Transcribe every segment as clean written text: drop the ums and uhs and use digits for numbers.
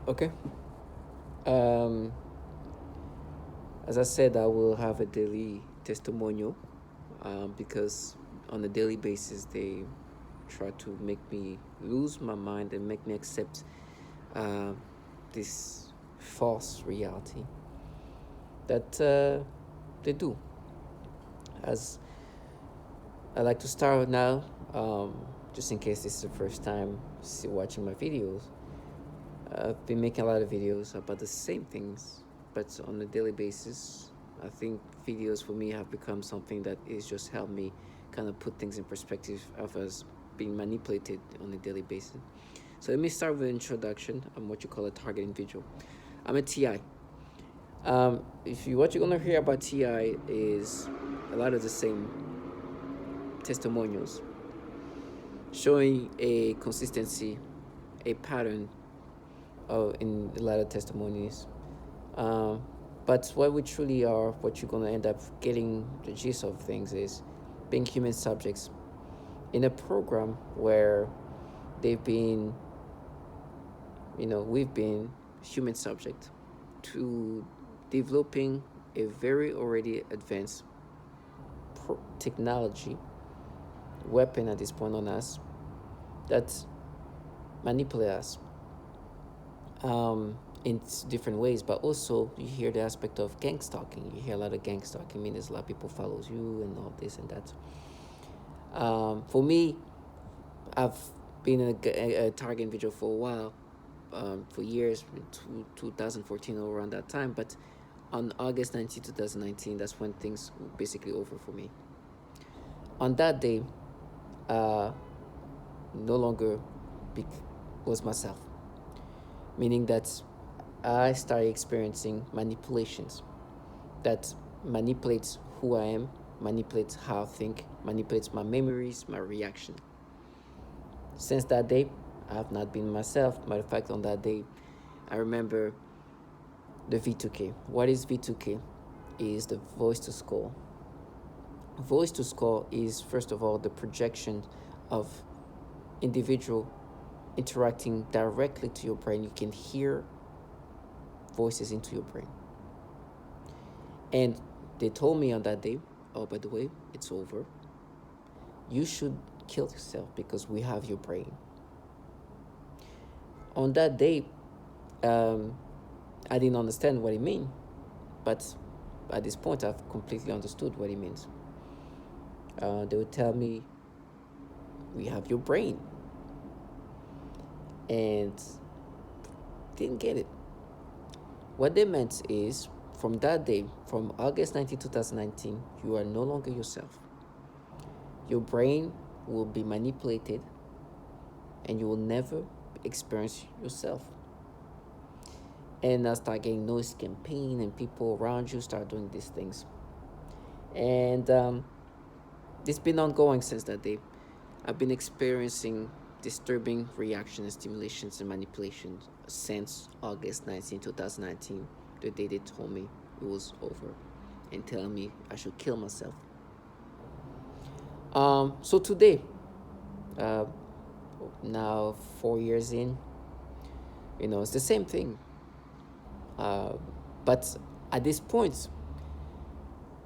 Okay. Um, as I said, I will have a daily testimonial because on a daily basis they try to make me lose my mind and make me accept uh, this false reality that they do. As I like to start now, just in case this is the first time watching my videos, I've been making a lot of videos about the same things, but on a daily basis. I think videos for me have become something that is just helped me kind of put things in perspective of us being manipulated on a daily basis. So let me start with an introduction. I'm what you call a target individual. I'm a TI. If you what you're gonna hear about TI is a lot of the same testimonials, showing a consistency, a pattern in a lot of testimonies. Um, but what we truly are, what you're going to end up getting the gist of things is being human subjects in a program where they've been, we've been human subject to developing a very already advanced technology weapon at this point on us that manipulate us in different ways. But also you hear the aspect of gang stalking. You hear a lot of gang stalking. I mean, there's a lot of people follows you and all this and that. For me, I've been a target individual for a while, for years, 2014 or around that time. But on August 19, 2019, that's when things were basically over for me. On that day, uh, no longer was myself, meaning that I started experiencing manipulations that manipulates who I am, manipulates how I think, manipulates my memories, my reaction. Since that day, I have not been myself. Matter of fact, on that day, I remember the V2K. What is V2K? Is the voice to skull. Voice to skull is, first of all, the projection of individual interacting directly to your brain. You can hear voices into your brain. And they told me on that day, oh, by the way, it's over. You should kill yourself because we have your brain. On that day, I didn't understand what it meant, but at this point, I've completely understood what it means. They would tell me, we have your brain. And didn't get it. What they meant is, from that day, from August 19, 2019, you are no longer yourself. Your brain will be manipulated and you will never experience yourself. And I start getting noise campaign and people around you start doing these things. And it's been ongoing since that day. I've been experiencing disturbing reactions, stimulations, and manipulations since August 2019, the day they told me it was over and telling me I should kill myself. So today, uh, now 4 years in, it's the same thing. But at this point,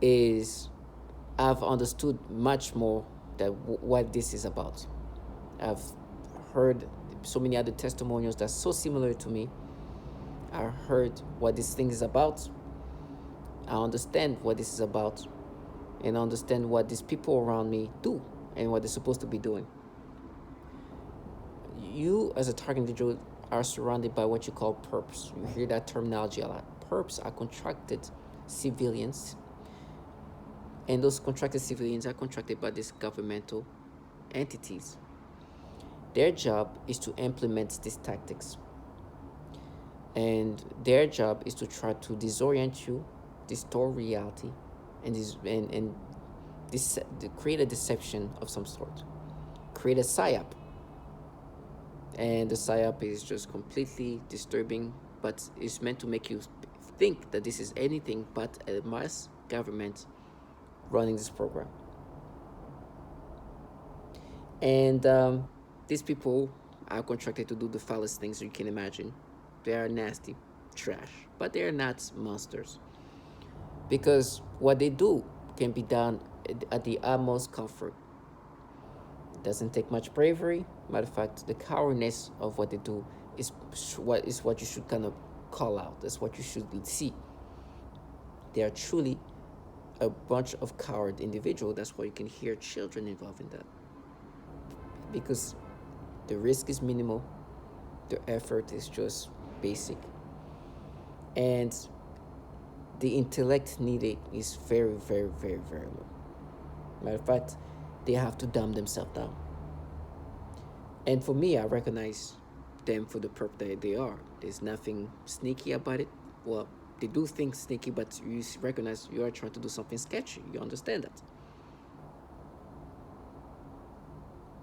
is I've understood much more that what this is about. I've heard so many other testimonials that's so similar to me. I heard what this thing is about. I understand what this is about, and I understand what these people around me do and what they're supposed to be doing. You, as a target individual, are surrounded by what you call perps. You hear that terminology a lot. Perps are contracted civilians, and those contracted civilians are contracted by these governmental entities. Their job is to implement these tactics, and their job is to try to disorient you, distort reality, and create a deception of some sort, create a psyop. And the psyop is just completely disturbing, but it's meant to make you think that this is anything but a mass government running this program. And these people are contracted to do the foulest things you can imagine. They are nasty trash, but they are not monsters because what they do can be done at the utmost comfort. It doesn't take much bravery. Matter of fact, the cowardness of what they do is what you should kind of call out. That's what you should see. They are truly a bunch of coward individuals. That's why you can hear children involved in that because the risk is minimal, the effort is just basic, and the intellect needed is very, very, very, very low. Matter of fact, they have to dumb themselves down. And for me, I recognize them for the perp that they are. There's nothing sneaky about it. Well, they do things sneaky, but you recognize you are trying to do something sketchy. You understand that.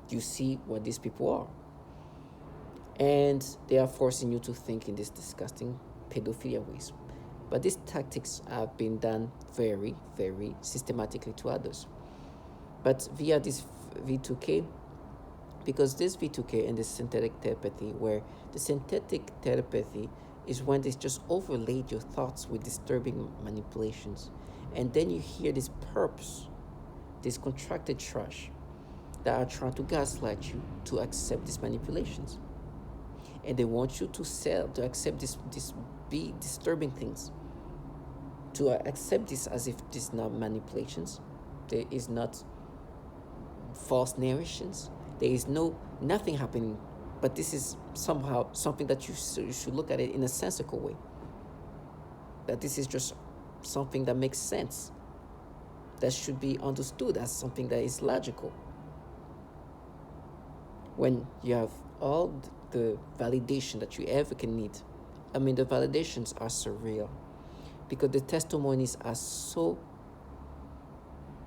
You see what these people are. And they are forcing you to think in these disgusting pedophilia ways. But these tactics have been done very, very systematically to others. But via this V2K, because this V2K and this synthetic telepathy, where the synthetic telepathy is when they just overlaid your thoughts with disturbing manipulations. And then you hear these perps, these contracted trash that are trying to gaslight you to accept these manipulations. And they want you to accept this be disturbing things, to accept this as if this is not manipulations, there is not false narrations, there is nothing happening, but this is somehow something that you should look at it in a sensical way, that this is just something that makes sense, that should be understood as something that is logical. When you have all the validation that you ever can need, I mean, the validations are surreal because the testimonies are so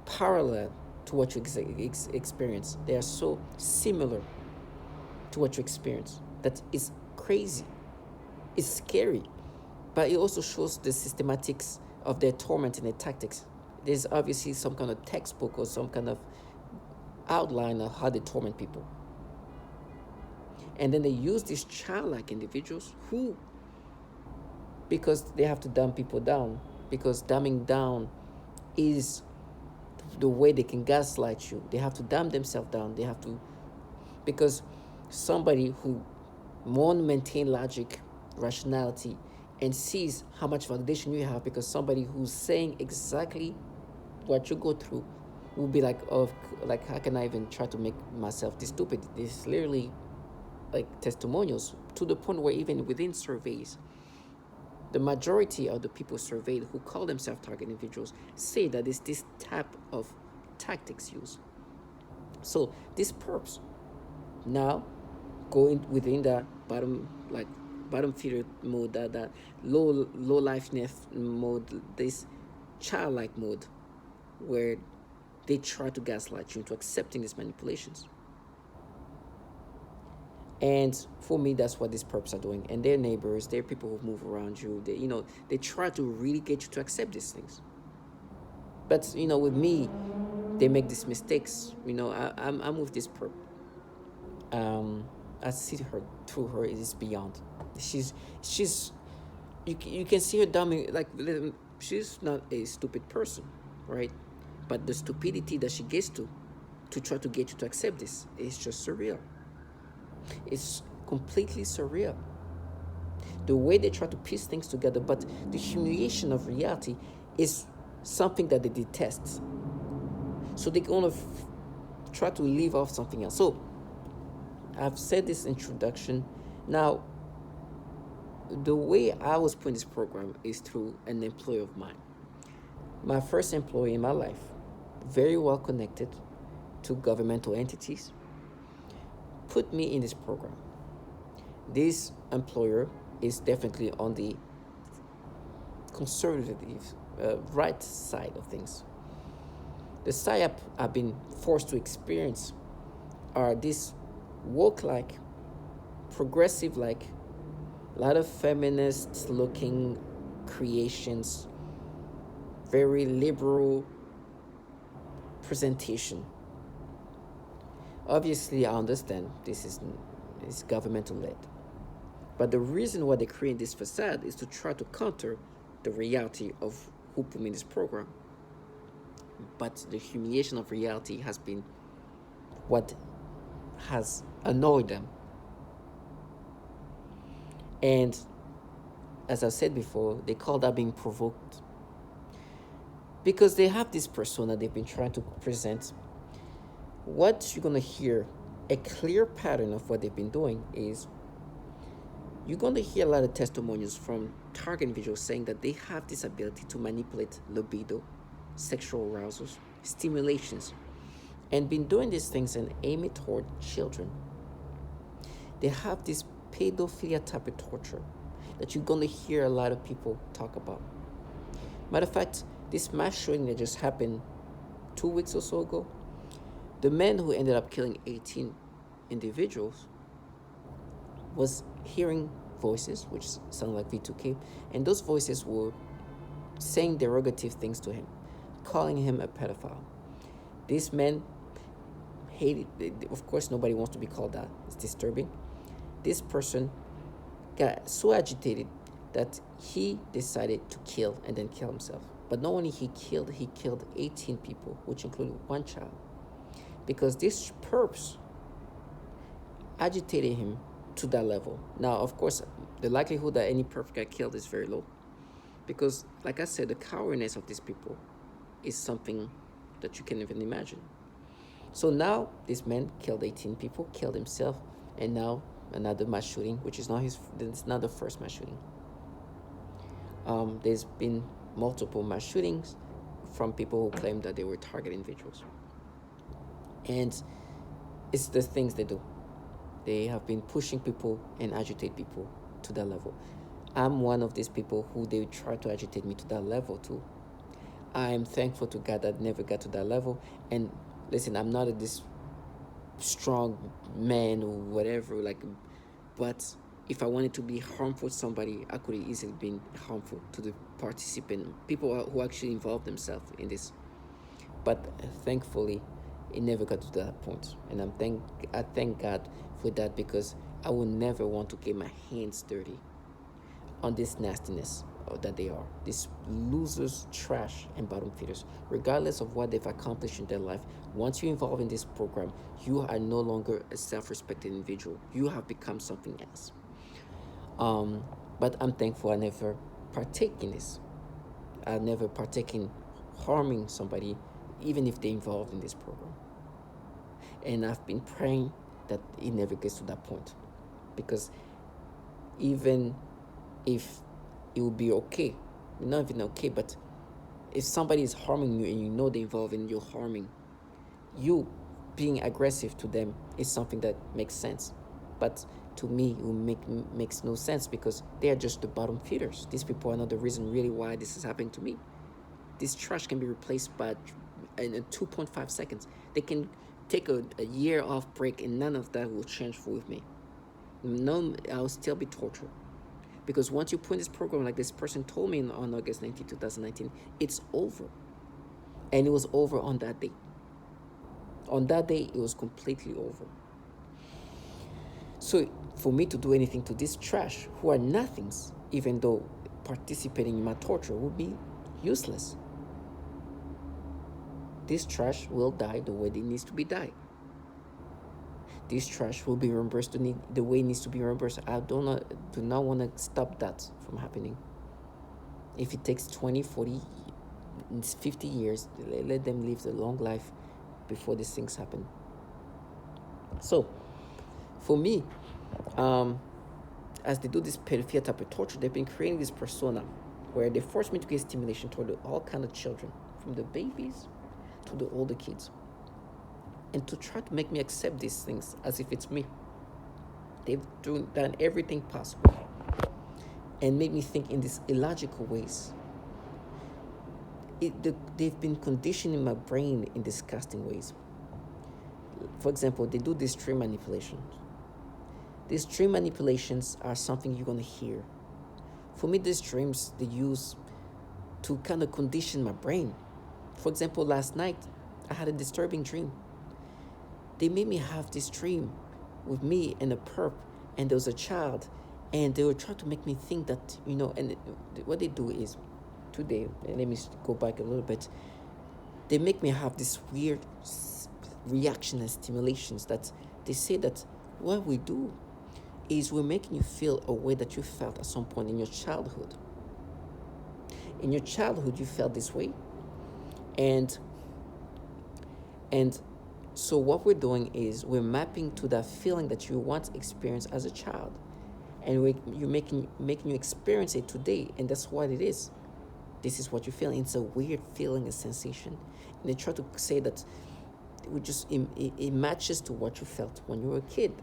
parallel to what you experience. They are so similar to what you experience that is crazy. It's scary, but it also shows the systematics of their torment and their tactics. There's obviously some kind of textbook or some kind of outline of how they torment people. And then they use these childlike individuals who, because they have to dumb people down, because dumbing down is the way they can gaslight you. They have to dumb themselves down. They have to, because somebody who won't maintain logic, rationality, and sees how much validation you have, because somebody who's saying exactly what you go through will be like, oh, like, how can I even try to make myself this stupid? It's literally like testimonials, to the point where even within surveys, the majority of the people surveyed who call themselves target individuals say that it's this type of tactics used. So these perps now going within that bottom feeder mode, that low lifeness mode, this childlike mode, where they try to gaslight you into accepting these manipulations. And for me, that's what these perps are doing. And their neighbors, they're people who move around you. They try to really get you to accept these things. But with me, they make these mistakes. I'm with this perp. I see her through her. It is beyond. She's you can see her dumbing, like, she's not a stupid person, right? But the stupidity that she gets to try to get you to accept this is just surreal. It's completely surreal. The way they try to piece things together, but the humiliation of reality is something that they detest. So they're going to try to leave off something else. So I've said this introduction. Now, the way I was putting this program is through an employee of mine. My first employee in my life, very well connected to governmental entities, put me in this program. This employer is definitely on the conservative right side of things. The side I've been forced to experience are this woke-like, progressive-like, a lot of feminist-looking creations, very liberal presentation. Obviously, I understand this is governmental led. But the reason why they create this facade is to try to counter the reality of who put me in this program. But the humiliation of reality has been what has annoyed them. And as I said before, they call that being provoked. Because they have this persona they've been trying to present. What you're going to hear, a clear pattern of what they've been doing is you're going to hear a lot of testimonials from target individuals saying that they have this ability to manipulate libido, sexual arousals, stimulations, and been doing these things and aiming toward children. They have this pedophilia type of torture that you're going to hear a lot of people talk about. Matter of fact, this mass shooting that just happened 2 weeks or so ago, the man who ended up killing 18 individuals was hearing voices, which sound like V2K, and those voices were saying derogative things to him, calling him a pedophile. This man hated, of course, nobody wants to be called that. It's disturbing. This person got so agitated that he decided to kill and then kill himself. But not only he killed 18 people, which included one child, because this perps agitated him to that level. Now, of course, the likelihood that any perp got killed is very low, because, like I said, the cowardness of these people is something that you can't even imagine. So now this man killed 18 people, killed himself, and now another mass shooting, which is it's not the first mass shooting. There's been multiple mass shootings from people who claim that they were target individuals. And it's the things they do. They have been pushing people and agitate people to that level. I'm one of these people who they try to agitate me to that level too. I'm thankful to God that I never got to that level. And listen, I'm not this strong man or whatever, but if I wanted to be harmful to somebody, I could have easily been harmful to the participant, people who actually involved themselves in this. But thankfully, it never got to that point, and I thank God for that, because I would never want to get my hands dirty on this nastiness that they are. These losers, trash, and bottom feeders, regardless of what they've accomplished in their life. Once you involve in this program, you are no longer a self-respected individual. You have become something else. But I'm thankful I never partake in this. I never partake in harming somebody, even if they're involved in this program. And I've been praying that it never gets to that point, because even if it will be okay, not even okay, but if somebody is harming you and you know they're involved in you harming, you being aggressive to them is something that makes sense. But to me, it makes no sense, because they are just the bottom feeders. These people are not the reason really why this is happening to me. This trash can be replaced by in 2.5 seconds. They can take a year off break and none of that will change with me. No, I'll still be tortured. Because once you put in this program, like this person told me on August 19, 2019, it's over. And it was over on that day. On that day, it was completely over. So for me to do anything to this trash, who are nothings, even though participating in my torture, would be useless. This trash will die the way it needs to be died. This trash will be reimbursed the way it needs to be reimbursed. I do not want to stop that from happening. If it takes 20, 40, 50 years, let them live a long life before these things happen. So, for me, as they do this pedophilia type of torture, they've been creating this persona where they force me to get stimulation toward all kind of children, from the babies to the older kids, and to try to make me accept these things as if it's me. They've done everything possible and made me think in these illogical ways. They've been conditioning my brain in disgusting ways. For example, they do these dream manipulations. These dream manipulations are something you're going to hear. For me, these dreams they use to kind of condition my brain. For example, last night, I had a disturbing dream. They made me have this dream with me and a perp, and there was a child, And they will try to make me think that, and what they do is today, let me go back a little bit, they make me have this weird reaction and stimulations that they say that what we do is we're making you feel a way that you felt at some point in your childhood. In your childhood, you felt this way, and and so what we're doing is we're mapping to that feeling that you once experienced as a child, and you're making you experience it today, and that's what it is. This is what you're feeling. It's a weird feeling, a sensation, and they try to say that it matches to what you felt when you were a kid,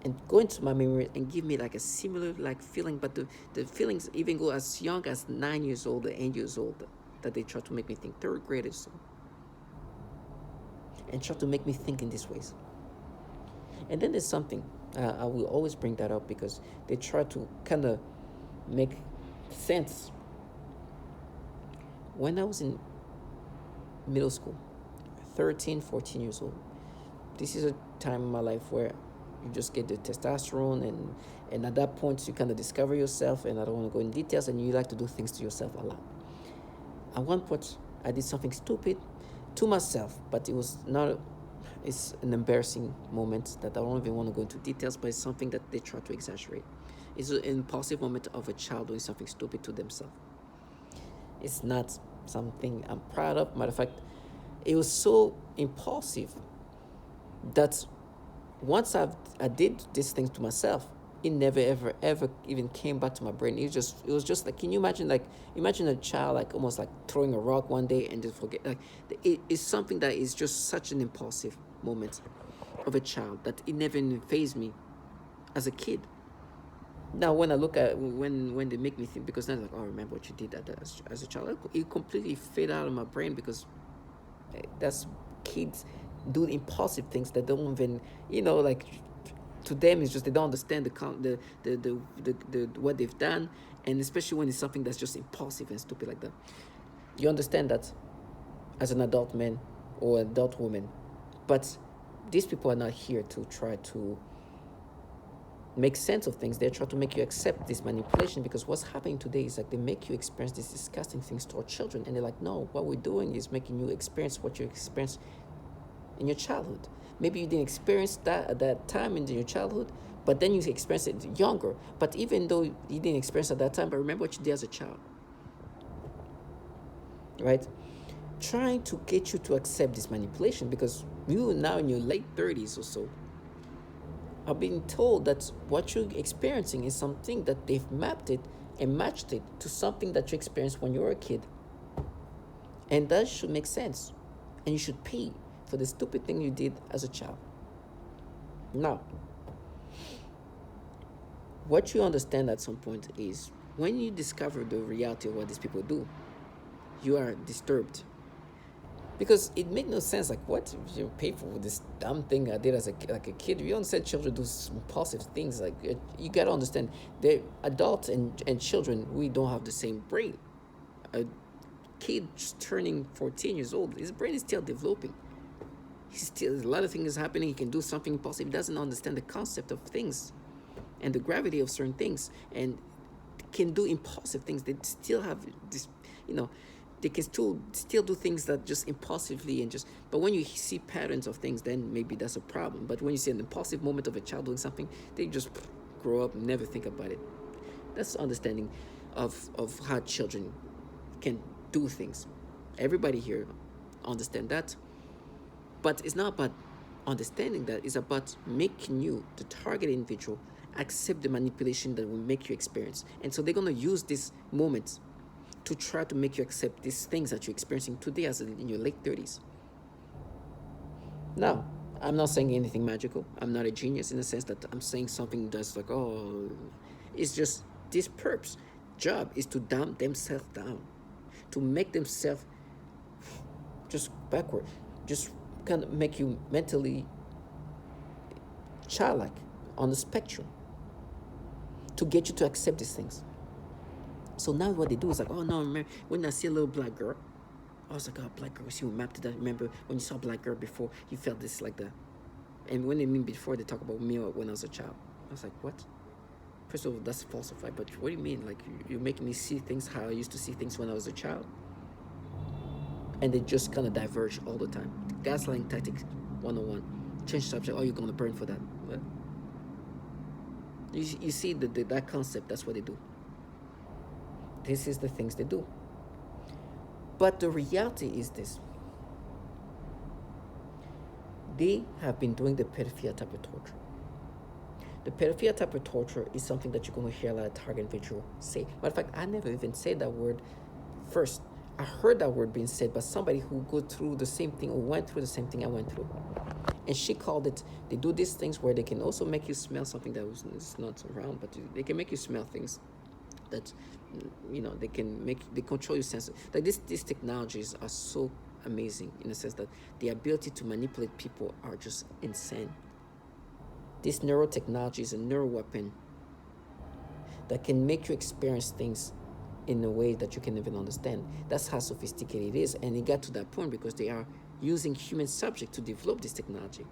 and go into my memory and give me like a similar like feeling, but the feelings even go as young as 9 years old or 8 years old, that they try to make me think, third graders, so, and try to make me think in these ways. And then there's something, I will always bring that up because they try to kind of make sense. When I was in middle school, 13, 14 years old, this is a time in my life where you just get the testosterone, and at that point you kind of discover yourself, and I don't want to go in details, and you like to do things to yourself a lot. At one point I did something stupid to myself, but it was not it's an embarrassing moment that I don't even want to go into details, but it's something that they try to exaggerate. It's an impulsive moment of a child doing something stupid to themselves. It's not something I'm proud of. Matter of fact, it was so impulsive that once I did these things to myself, it never ever even came back to my brain. It was just like, can you imagine a child like almost like throwing a rock one day and just forget, like it is something that is just such an impulsive moment of a child that it never even fazed me as a kid. Now when I look at when they make me think, because then like, oh, remember what you did as a child, it completely fade out of my brain, because that's kids do impulsive things that don't even, like, to them it's just they don't understand the what they've done, and especially when it's something that's just impulsive and stupid like that. You understand that as an adult man or adult woman, but these people are not here to try to make sense of things. They try to make you accept this manipulation, because what's happening today is like they make you experience these disgusting things toward children, and they're like, no, what we're doing is making you experience what you experienced in your childhood. Maybe you didn't experience that at that time in your childhood, but then you experienced it younger. But even though you didn't experience it at that time, but remember what you did as a child, right? Trying to get you to accept this manipulation, because you now in your late 30s or so are being told that what you're experiencing is something that they've mapped it and matched it to something that you experienced when you were a kid. And that should make sense. And you should pay for the stupid thing you did as a child. Now, what you understand at some point is when you discover the reality of what these people do, you are disturbed. Because it makes no sense. Like, what? You pay for this dumb thing I did as a kid? We don't say children do impulsive things. Like, you gotta understand, the adults and children, we don't have the same brain. A kid turning 14 years old, his brain is still developing. A lot of things happening. He can do something impulsive. He doesn't understand the concept of things and the gravity of certain things, and can do impulsive things. They still have this, they can still do things that just impulsively and just. But when you see patterns of things, then maybe that's a problem. But when you see an impulsive moment of a child doing something, they just grow up and never think about it. That's understanding of how children can do things. Everybody here understand that. But it's not about understanding that. It's about making you, the target individual, accept the manipulation that will make you experience. And so they're going to use this moment to try to make you accept these things that you're experiencing today as in your late 30s. Now, I'm not saying anything magical. I'm not a genius in the sense that I'm saying something that's like, oh, it's just this perp's job is to dumb themselves down, to make themselves just backward, just kind of make you mentally childlike on the spectrum, to get you to accept these things. So now what they do is like, oh no, remember when I see a little black girl, I was like, oh, black girl, see, we mapped to that. Remember when you saw a black girl before, you felt this like that. And when they mean before, they talk about me when I was a child. I was like, what? First of all, that's falsified. But what do you mean? Like you're making me see things how I used to see things when I was a child, and they just kind of diverge all the time. Gaslighting tactics, 101. Change subject. Oh, you're gonna burn for that. What? You see that concept. That's what they do. This is the things they do. But the reality is this: they have been doing the pedophilia type of torture. The pedophilia type of torture is something that you're going to hear a lot of target individuals say. Matter of fact, I never even said that word first. I heard that word being said by somebody who go through the same thing or went through the same thing I went through. And she called it, they do these things where they can also make you smell something that is not around, but they can make you smell things that, they control your senses. Like these technologies are so amazing in the sense that the ability to manipulate people are just insane. This neurotechnology is a neural weapon that can make you experience things in a way that you can even understand. That's how sophisticated it is. And it got to that point because they are using human subjects to develop this technology.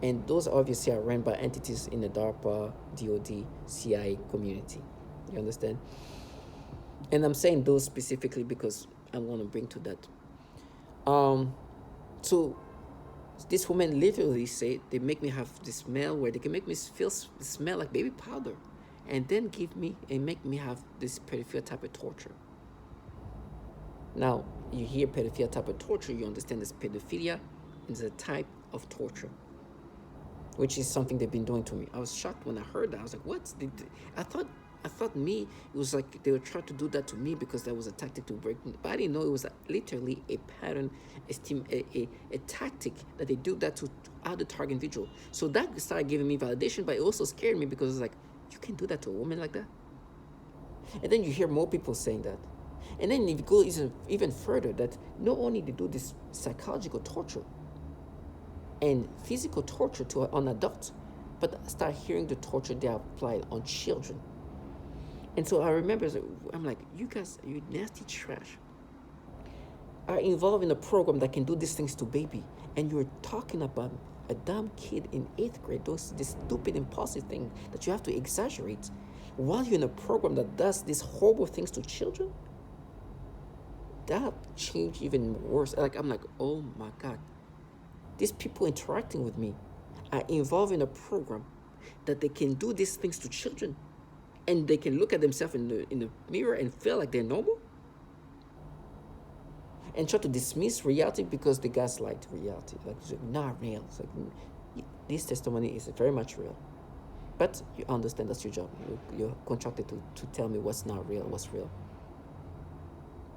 And those obviously are run by entities in the DARPA, DOD, CIA community. You understand? And I'm saying those specifically because I want to bring to that. So this woman literally said they make me have this smell where they can make me smell like baby powder, and then make me have this pedophilia type of torture. Now, you hear pedophilia type of torture, you understand this pedophilia is a type of torture, which is something they've been doing to me. I was shocked when I heard that. I was like, what? I thought it was like they were trying to do that to me because that was a tactic to break me. But I didn't know it was literally a pattern, a tactic that they do that to other target individual. So that started giving me validation, but it also scared me because it's like, you can do that to a woman like that? And then you hear more people saying that. And then if you go even further, that not only they do this psychological torture and physical torture on adults, but start hearing the torture they apply on children. And so I remember, I'm like, you guys, you nasty trash, are involved in a program that can do these things to baby. And you're talking about a dumb kid in 8th grade, this stupid, impulsive thing that you have to exaggerate while you're in a program that does these horrible things to children. That changed even worse. Like, I'm like, oh my God. These people interacting with me are involved in a program that they can do these things to children, and they can look at themselves in the mirror and feel like they're normal and try to dismiss reality because they gaslight reality. Like, it's not real. It's like, this testimony is very much real. But you understand that's your job. You're contracted to tell me what's not real, what's real,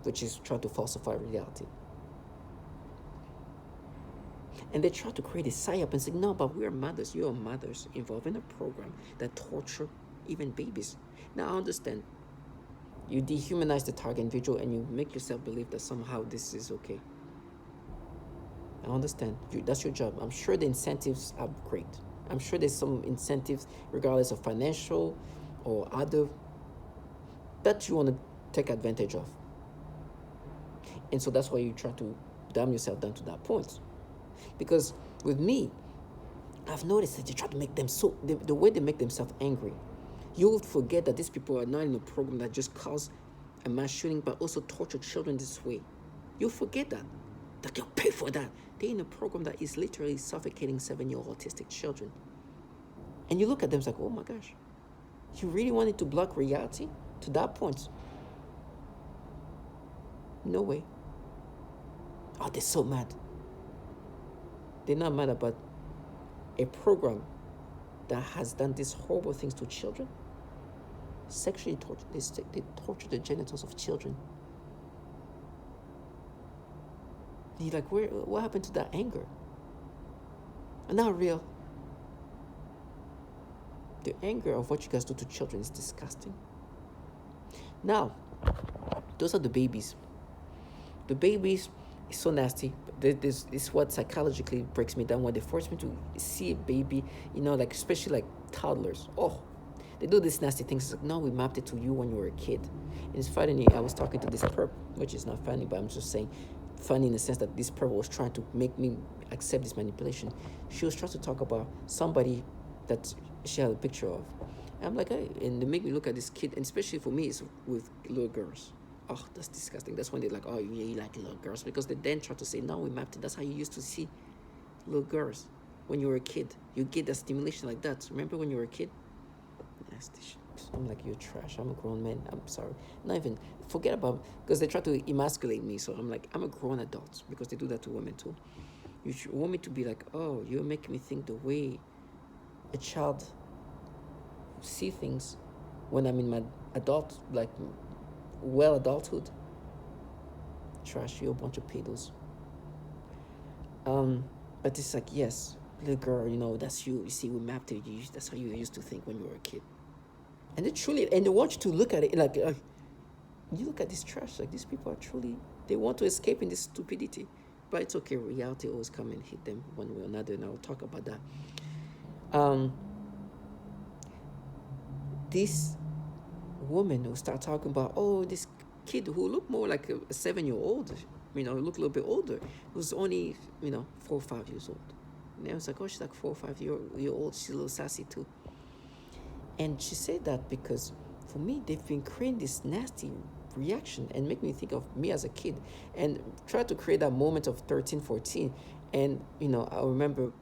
which is try to falsify reality. And they try to create a psyop and say, no, but we're mothers. You are mothers involved in a program that torture even babies. Now, I understand. You dehumanize the target individual and you make yourself believe that somehow this is okay. I understand. That's your job. I'm sure the incentives are great. I'm sure there's some incentives, regardless of financial or other, that you want to take advantage of. And so that's why you try to dumb yourself down to that point. Because with me, I've noticed that they try to make them the way they make themselves angry. You would forget that these people are not in a program that just caused a mass shooting, but also torture children this way. You'll forget that they'll pay for that. They're in a program that is literally suffocating 7-year-old autistic children. And you look at them, it's like, oh my gosh, you really wanted to block reality to that point? No way. Oh, they're so mad. They're not mad about a program that has done these horrible things to children. Sexually torture. They torture the genitals of children. And you're like, what happened to that anger? Not real. The anger of what you guys do to children is disgusting. Now, those are the babies. The babies is so nasty. This is what psychologically breaks me down when they force me to see a baby, like especially like toddlers. Oh, they do these nasty things. It's like, no, we mapped it to you when you were a kid. And it's funny, I was talking to this perp, which is not funny, but I'm just saying funny in the sense that this perp was trying to make me accept this manipulation. She was trying to talk about somebody that she had a picture of. I'm like, hey, and they make me look at this kid, and especially for me, it's with little girls. Oh, that's disgusting. That's when they're like, oh, yeah, you like little girls. Because they then try to say, no, we mapped it. That's how you used to see little girls when you were a kid. You get that stimulation like that. Remember when you were a kid? Nasty shit. I'm like, you're trash. I'm a grown man. I'm sorry. Not even, forget about, because they try to emasculate me. So I'm like, I'm a grown adult, because they do that to women too. You should want me to be like, oh, you're making me think the way a child see things when I'm in my adult, like, well, adulthood. Trash, you're a bunch of pedos. Um, but it's like, yes, little girl, that's you. You see, we mapped it. That's how you used to think when you were a kid. And they want you to look at it like, you look at this trash, like these people are truly, they want to escape in this stupidity. But it's okay, reality always come and hit them one way or another, and I'll talk about that. This woman who start talking about, oh, this kid who looked more like a 7-year-old, looked a little bit older, who's only, 4 or 5 years old. And I was like, oh, she's like 4 or 5 year old, she's a little sassy too. And she said that because for me, they've been creating this nasty reaction and make me think of me as a kid and try to create that moment of 13, 14. And, I remember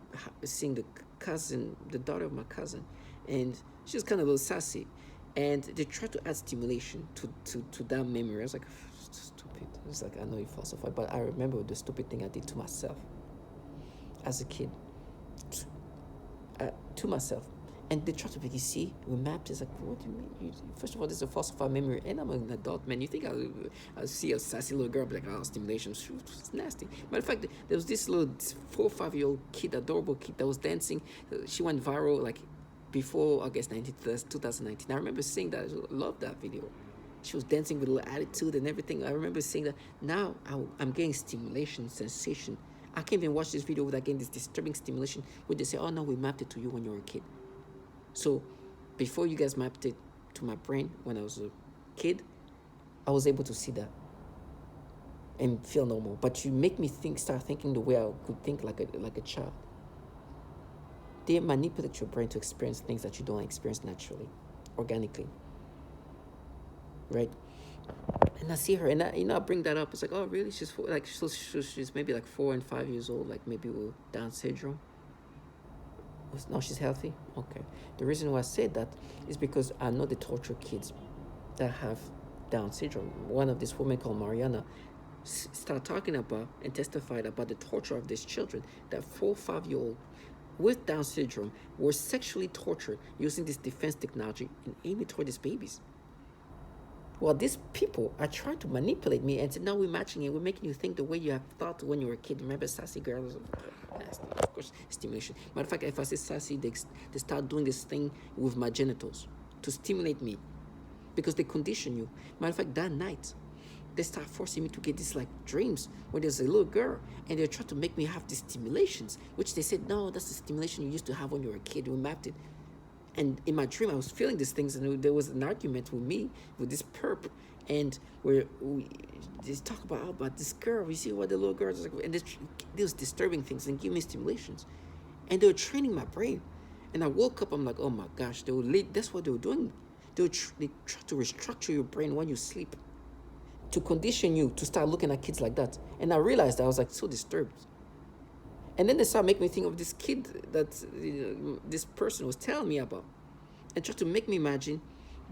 seeing the daughter of my cousin, and she was kind of a little sassy. And they tried to add stimulation to that memory. I was like, stupid. It's like, I know you falsify, but I remember the stupid thing I did to myself as a kid. To myself. And they try to make you see, we mapped. It's like, what do you mean? First of all, this is a falsified memory, and I'm an adult, man. You think I'll see a sassy little girl, be like, oh, stimulation, it's nasty. Matter of fact, there was this little 4 or 5 year old kid, adorable kid, that was dancing. She went viral, like, before August 19th, 2019. I remember seeing that. I loved that video. She was dancing with a little attitude and everything. I remember seeing that. Now I'm getting stimulation, sensation. I can't even watch this video without getting this disturbing stimulation where they say, oh no, we mapped it to you when you were a kid. So before you guys mapped it to my brain when I was a kid, I was able to see that and feel normal. But you make me start thinking the way I could think like a child. They manipulate your brain to experience things that you don't experience naturally, organically. Right? And I see her, and I bring that up. It's like, oh, really? She's she's maybe like 4 and 5 years old, like maybe with Down syndrome. No, she's healthy. Okay. The reason why I said that is because I know they torture kids that have Down syndrome. One of these women called Mariana started talking about and testified about the torture of these children. That 4 or 5 year old with Down syndrome were sexually tortured using this defense technology and aiming toward these babies. Well, these people are trying to manipulate me and say, now we're matching it. We're making you think the way you have thought when you were a kid. Remember sassy girls? Nasty. Of course, stimulation. Matter of fact, if I say sassy, they start doing this thing with my genitals to stimulate me because they condition you. Matter of fact, that night, they start forcing me to get these like dreams where there's a little girl and they're trying to make me have these stimulations, which they said, no, that's the stimulation you used to have when you were a kid. We mapped it. And in my dream, I was feeling these things, and there was an argument with me, with this perp, and where we just talk about this girl. You see what the little girl is like, and these disturbing things and give me stimulations, and they were training my brain. And I woke up, I'm like, oh my gosh, that's what they were doing. They try to restructure your brain when you sleep, to condition you to start looking at kids like that. And I realized I was like so disturbed. And then they started making me think of this kid that this person was telling me about, and try to make me imagine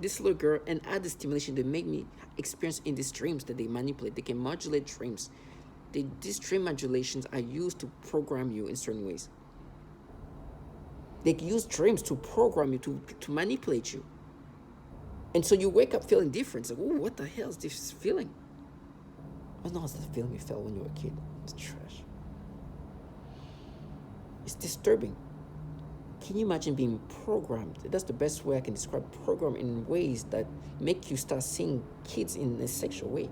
this little girl and add the stimulation they make me experience in these dreams that they manipulate. They can modulate dreams. These dream modulations are used to program you in certain ways. They use dreams to program you, to manipulate you. And so you wake up feeling different. It's like, oh, what the hell is this feeling? Oh no, it's the feeling you felt when you were a kid. It's trash. It's disturbing. Can you imagine being programmed? That's the best way I can describe program in ways that make you start seeing kids in a sexual way.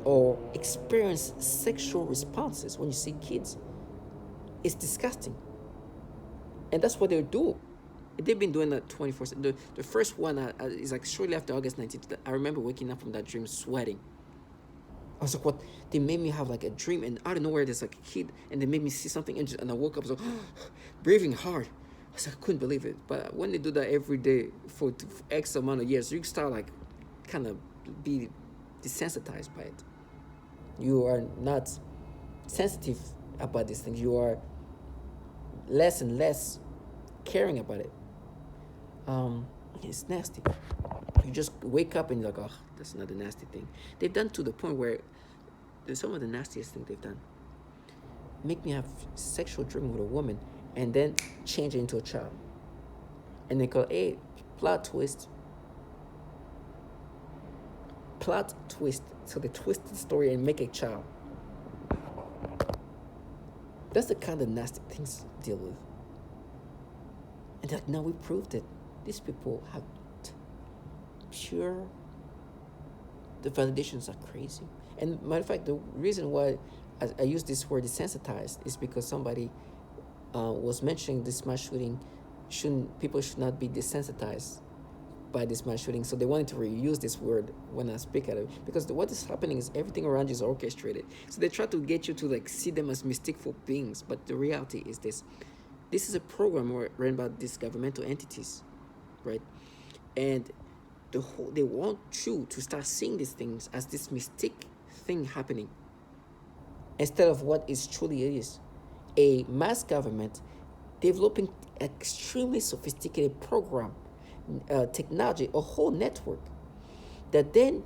Or experience sexual responses when you see kids. It's disgusting. And that's what they do. They've been doing that 24/7. The first one is like shortly after August 19th. I remember waking up from that dream sweating. I was like, what? They made me have like a dream, and out of nowhere, there's like a kid, and they made me see something, and I woke up, so breathing hard. I couldn't believe it. But when they do that every day for X amount of years, you start like kind of be desensitized by it. You are not sensitive about these things. You are less and less caring about it. It's nasty. You just wake up and you're like, oh, that's another nasty thing. They've done to the point where there's some of the nastiest things they've done. Make me have sexual dream with a woman and then change it into a child. And they call, hey, plot twist. Plot twist. So they twist the story and make a child. That's the kind of nasty things to deal with. And they're like, now we proved it. These people have pure, the validations are crazy. And matter of fact, the reason why I use this word desensitized is because somebody was mentioning this mass shooting, people should not be desensitized by this mass shooting. So they wanted to reuse this word when I speak at it, because what is happening is everything around you is orchestrated. So they try to get you to like see them as mystical beings, but the reality is this. This is a program run by these governmental entities, right? And they want you to start seeing these things as this mystic thing happening instead of what it truly is. A mass government developing extremely sophisticated program, technology, a whole network that then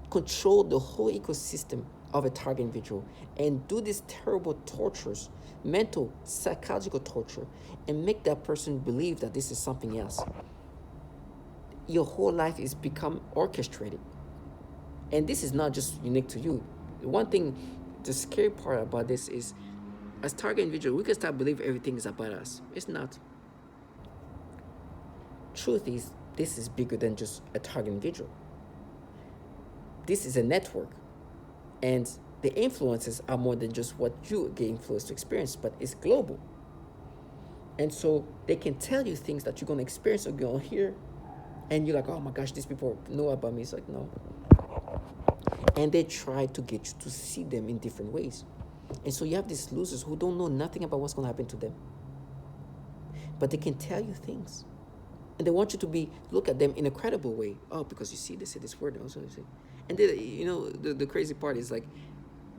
control the whole ecosystem of a target individual and do these terrible tortures, mental, psychological torture, and make that person believe that this is something else. Your whole life is become orchestrated. And this is not just unique to you. One thing, the scary part about this is, as target individual, we can start believing everything is about us. It's not. Truth is, this is bigger than just a target individual. This is a network. And the influences are more than just what you get influenced to experience, but it's global. And so they can tell you things that you're going to experience or going to hear. And you're like, oh my gosh, these people know about me. It's like, no. And they try to get you to see them in different ways. And so you have these losers who don't know nothing about what's going to happen to them. But they can tell you things. And they want you to look at them in a credible way. Oh, because you see, they say this word. Also, they say. And then, the crazy part is like,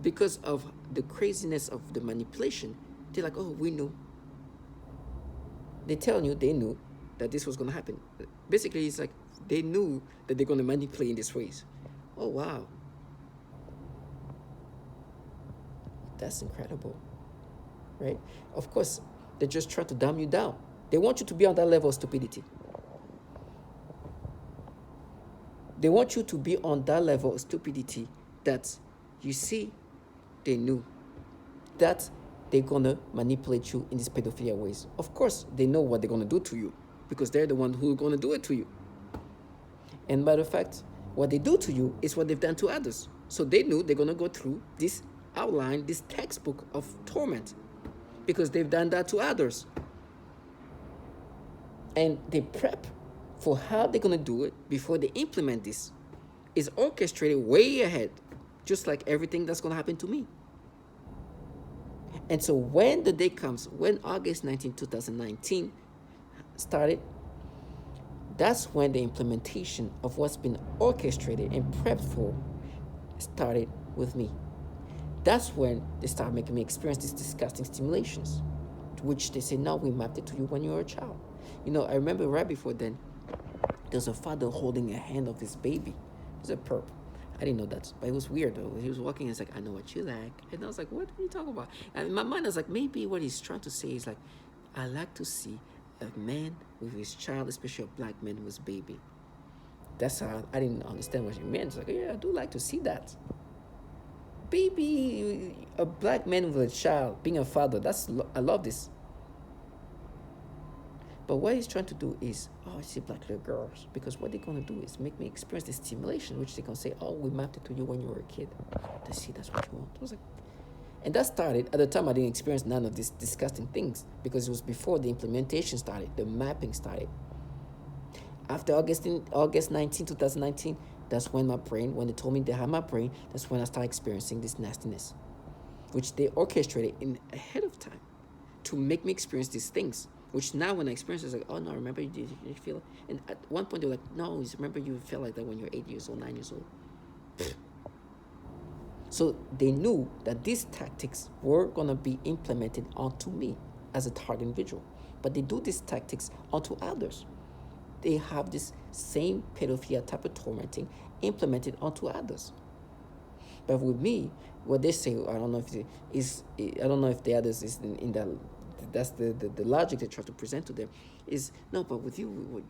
because of the craziness of the manipulation, they're like, oh, we knew. They're telling you they knew that this was going to happen. Basically, it's like they knew that they're going to manipulate in these ways. Oh, wow. That's incredible, right? Of course, they're just trying to dumb you down. They want you to be on that level of stupidity. They want you to be on that level of stupidity that you see, they knew that they're going to manipulate you in these pedophilia ways. Of course, they know what they're going to do to you because they're the one who are going to do it to you. And matter of fact, what they do to you is what they've done to others. So they knew they're going to go through this outline, this textbook of torment, because they've done that to others. And they prep for how they're going to do it before they implement this. It's orchestrated way ahead, just like everything that's going to happen to me. And so when the day comes, when August 19, 2019 started, that's when the implementation of what's been orchestrated and prepped for started with me. That's when they start making me experience these disgusting stimulations, which they say, now we mapped it to you when you were a child. I remember right before then, there's a father holding a hand of his baby. It was a perp. I didn't know that, but it was weird though. He was walking and he's like, I know what you like. And I was like, what are you talking about? And in my mind, I was like, maybe what he's trying to say is like, I like to see a man with his child, especially a black man with his baby. That's how I didn't understand what he meant. It's like, yeah, I do like to see that. Baby, a black man with a child, being a father, I love this. But what he's trying to do is, I see black little girls. Because what they're going to do is make me experience the stimulation, which they're going to say, we mapped it to you when you were a kid. They see that's what you want. I was like, and that started, at the time I didn't experience none of these disgusting things because it was before the implementation started, the mapping started. After August 19, 2019, that's when when they told me they had my brain, that's when I started experiencing this nastiness, which they orchestrated in ahead of time to make me experience these things. Which now when I experience it, it's like, oh no, remember you feel it? And at one point they're like, no, remember you felt like that when you're 8 years old, 9 years old. So they knew that these tactics were gonna be implemented onto me as a target individual. But they do these tactics onto others. They have this same pedophilia type of tormenting implemented onto others. But with me, what they say, I don't know if I don't know if the others is in that. That's the logic they try to present to them is no, but with you,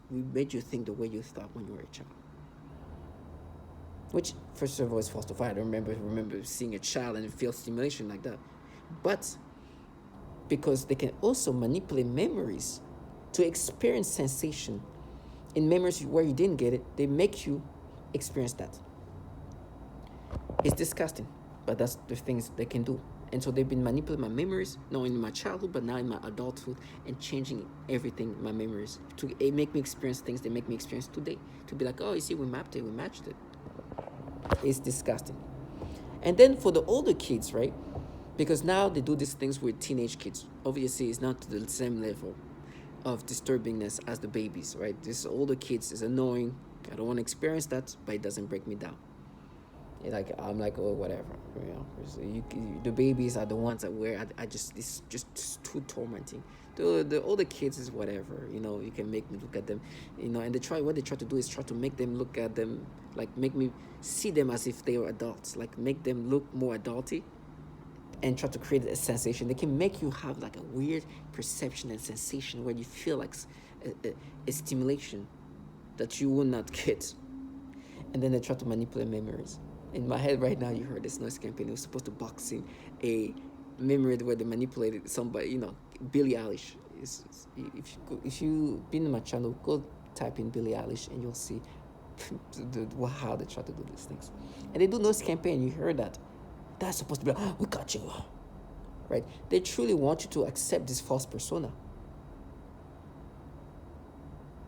we made you think the way you thought when you were a child. Which, first of all, is falsified. I don't remember seeing a child and feel stimulation like that. But because they can also manipulate memories to experience sensation in memories where you didn't get it, they make you experience that. It's disgusting, but that's the things they can do. And so they've been manipulating my memories, not only in my childhood, but now in my adulthood, and changing everything, my memories, to make me experience things they make me experience today. To be like, oh, you see, we mapped it, we matched it. It's disgusting. And then for the older kids, right? Because now they do these things with teenage kids. Obviously, it's not to the same level of disturbingness as the babies, right? This older kids is annoying. I don't want to experience that, but it doesn't break me down. I'm like, oh, whatever, the babies are the ones that it's just too tormenting. The older kids is whatever, you can make me look at them, and what they try to do is try to make them look at them, like make me see them as if they were adults, like make them look more adulty, and try to create a sensation. They can make you have like a weird perception and sensation where you feel like a stimulation that you will not get, and then they try to manipulate memories. In my head right now, you heard this noise campaign. It was supposed to box in a memory where they manipulated somebody. Billie Eilish. If you've been in my channel, go type in Billie Eilish and you'll see how they try to do these things. And they do noise campaign. You heard that. That's supposed to be like, oh, we got you, right? They truly want you to accept this false persona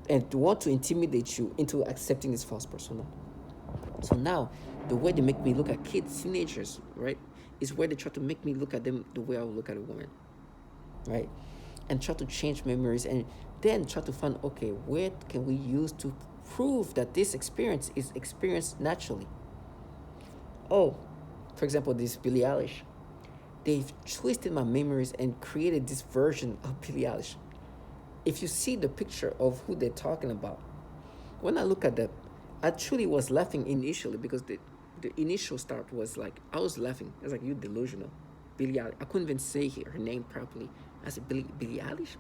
and want to intimidate you into accepting this false persona. So now, the way they make me look at kids, teenagers, right, is where they try to make me look at them the way I would look at a woman, right? And try to change memories and then try to find, okay, where can we use to prove that this experience is experienced naturally? Oh, for example, this Billie Eilish. They've twisted my memories and created this version of Billie Eilish. If you see the picture of who they're talking about, when I look at that, I truly was laughing initially because the initial start was like, I was laughing. I was like, you delusional. Billie Eilish. I couldn't even say her name properly. I said, Billie Eilish?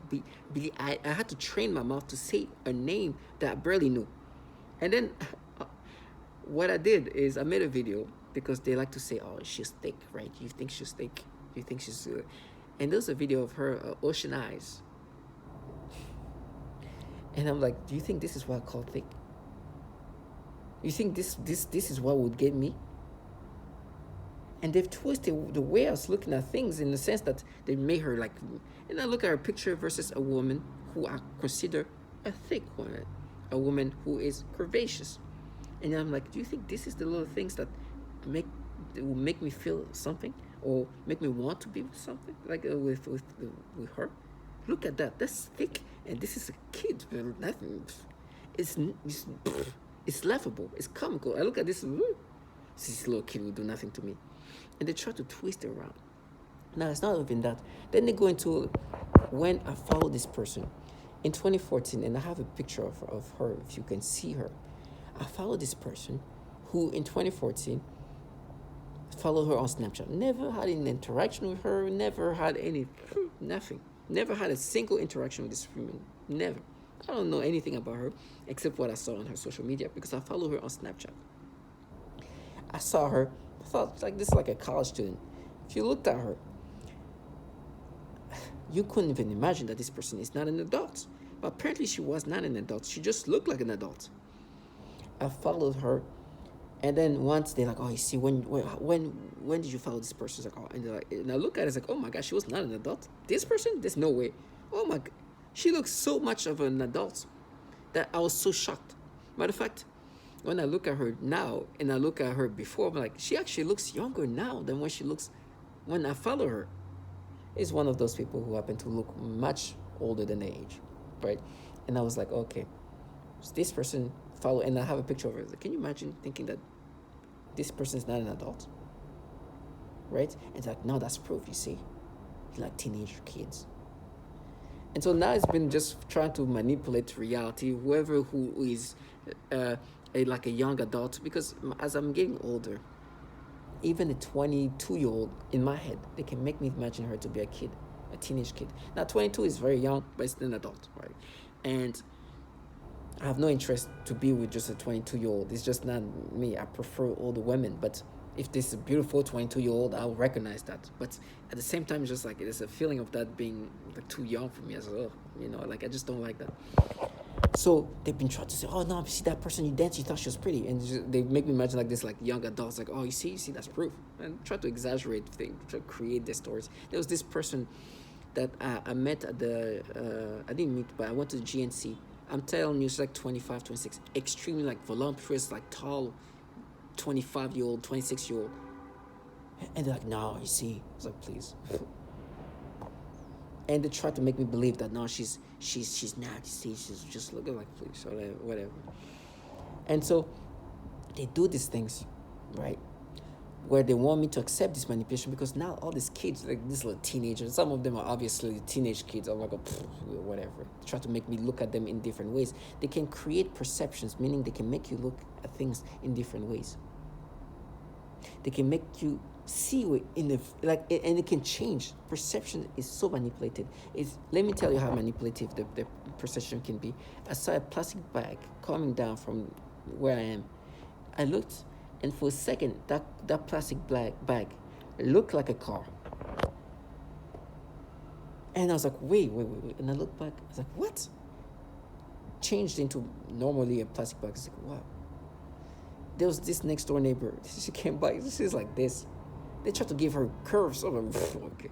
I had to train my mouth to say a name that I barely knew. And then what I did is I made a video because they like to say, oh, she's thick, right? You think she's thick? You think she's... And there's a video of her, Ocean Eyes. And I'm like, do you think this is what I call thick? You think this is what would get me? And they've twisted the way I was looking at things in the sense that they made her like... And I look at her picture versus a woman who I consider a thick woman. A woman who is curvaceous. And I'm like, do you think this is the little things that will make me feel something? Or make me want to be with something? Like with her? Look at that. That's thick. And this is a kid. Nothing. It's laughable. It's comical. I look at this little kid will do nothing to me. And they try to twist it around. Now, it's not even that. Then they go into when I follow this person. In 2014, and I have a picture of her, if you can see her. I followed this person who, in 2014, followed her on Snapchat. Never had an interaction with her. Never had nothing. Never had a single interaction with this woman. Never. I don't know anything about her except what I saw on her social media because I follow her on Snapchat. I saw her. I thought this is like a college student. If you looked at her, you couldn't even imagine that this person is not an adult. But apparently she was not an adult. She just looked like an adult. I followed her. And then once they're like, oh, you see, when did you follow this person? It's like, oh, and they're like, and I look at it, it's like, oh my gosh, she was not an adult. This person, there's no way. Oh my God, she looks so much of an adult that I was so shocked. Matter of fact, when I look at her now and I look at her before, I'm like, she actually looks younger now than when I follow her. Is one of those people who happen to look much older than their age, right? And I was like, okay, so this person follow, and I have a picture of it. Like, can you imagine thinking that this person is not an adult, right? And it's like, no, that's proof. You see, like teenage kids. And so now it's been just trying to manipulate reality, whoever who is uh, like a young adult, because as I'm getting older, even a 22-year-old in my head, they can make me imagine her to be a kid, a teenage kid. Now, 22 is very young, but it's an adult, right? And I have no interest to be with just a 22-year-old. It's just not me. I prefer older women, but if this is a beautiful 22-year-old, I'll recognize that. But at the same time, it's just like there's a feeling of that being like too young for me. As well, like I just don't like that. So they've been trying to say, oh no, see that person you danced, you thought she was pretty, and they make me imagine like this, like young adults, like, oh, you see, that's proof, and try to exaggerate things, try to create their stories. There was this person that I met at the, I didn't meet, but I went to the GNC. I'm telling you, she's like 25, 26, extremely like voluptuous, like tall, 25-year-old, 26-year-old, and they're like, no, you see, I was like, please. And they try to make me believe that no, she's not. You see, she's just looking like please or whatever. And so they do these things, right? Where they want me to accept this manipulation because now all these kids, like these little teenagers, some of them are obviously teenage kids. I'm like, whatever. They try to make me look at them in different ways. They can create perceptions, meaning they can make you look at things in different ways. They can make you see in the and it can change. Perception is so manipulated. Let me tell you how manipulative the perception can be. I saw a plastic bag coming down from where I am. I looked, and for a second, that plastic bag looked like a car. And I was like, wait. And I looked back. I was like, what? Changed into normally a plastic bag. I was like, wow. There was this next door neighbor. She came by. She's like this. They try to give her curves. I'm like, okay.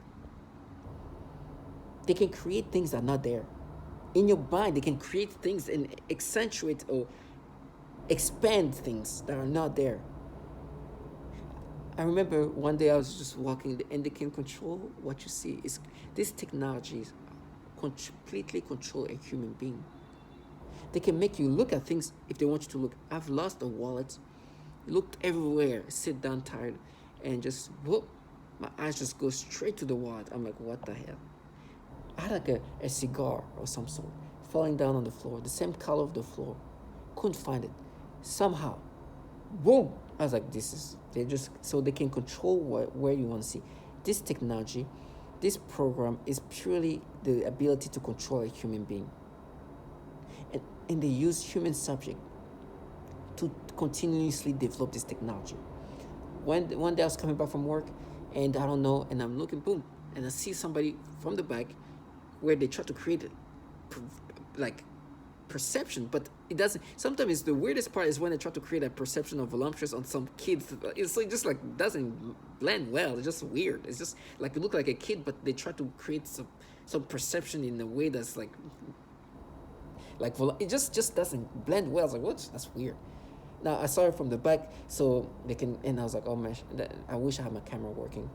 They can create things that are not there. In your mind, they can create things and accentuate or expand things that are not there. I remember one day I was just walking and they can control what you see. These technologies completely control a human being. They can make you look at things if they want you to look. I've lost a wallet, looked everywhere, sit down tired, and just whoop, my eyes just go straight to the wallet. I'm like, what the hell? I had like a cigar or some sort falling down on the floor, the same color of the floor. Couldn't find it. Somehow, boom! I was like, so they can control where you want to see. This technology, this program is purely the ability to control a human being. And they use human subject to continuously develop this technology. One day I was coming back from work, and I don't know, and I'm looking, boom, and I see somebody from the back where they try to create like perception, but it doesn't. Sometimes the weirdest part is when they try to create a perception of voluptuous on some kids. It's like just like doesn't blend well. It's just weird. It's just like you look like a kid, but they try to create some perception in a way that's like it just doesn't blend well. I was like, what? That's weird. Now I saw it from the back, so they can, and I was like, oh man, I wish I had my camera working.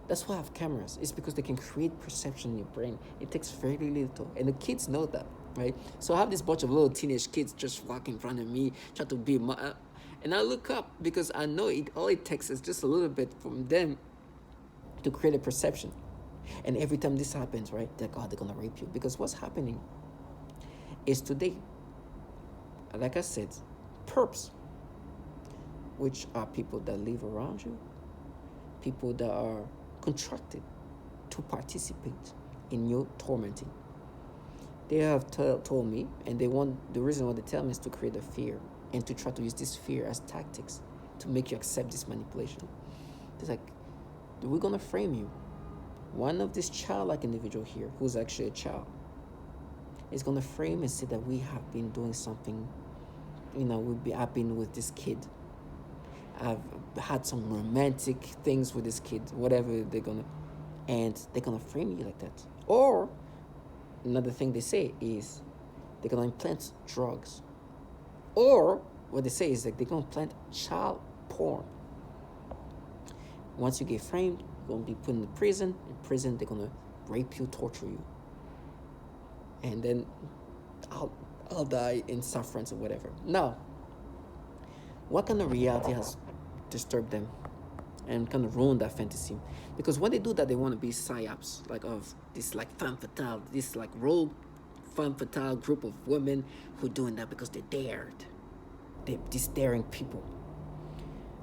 That's why I have cameras. It's because they can create perception in your brain. It takes very little, and the kids know that, right? So I have this bunch of little teenage kids just walking in front of me, trying to be and I look up because I know all it takes is just a little bit from them to create a perception. And every time this happens, right, they're like, oh, they're gonna rape you. Because what's happening is today, like I said, perps, which are people that live around you, people that are contracted to participate in your tormenting. They have told me, and the reason why they tell me is to create a fear and to try to use this fear as tactics to make you accept this manipulation. It's like, we're gonna frame you. One of this childlike individual here, who's actually a child, is gonna frame and say that we have been doing something. I've been with this kid. I've had some romantic things with this kid, whatever they're gonna frame you like that. Or another thing they say is they're gonna implant drugs. Or what they say is that they're gonna implant child porn. Once you get framed, you're gonna be put in prison. In prison, they're gonna rape you, torture you. and then I'll I'll die in suffering or whatever. Now, what kind of reality has disturbed them and kind of ruined that fantasy? Because when they do that, they want to be psyops, like of this like femme fatale, this like rogue femme fatale group of women who are doing that because they dared. They're these daring people.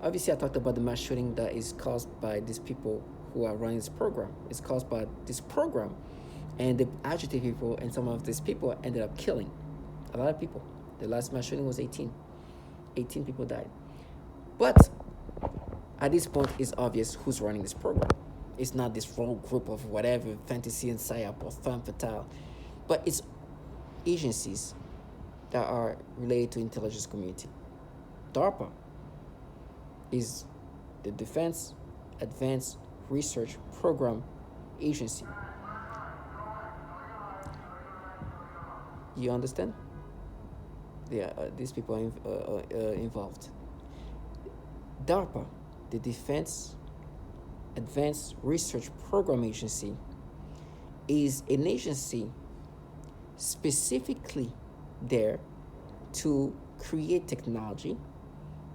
Obviously, I talked about the mass shooting that is caused by these people who are running this program. It's caused by this program, and they agitate people, and some of these people ended up killing a lot of people. The last mass shooting was 18. 18 people died. But at this point, it's obvious who's running this program. It's not this rogue group of whatever, fantasy and psyop or femme fatale, but it's agencies that are related to intelligence community. DARPA is the Defense Advanced Research Program Agency. You understand? Yeah, these people are involved. DARPA, the Defense Advanced Research Program Agency, is an agency specifically there to create technology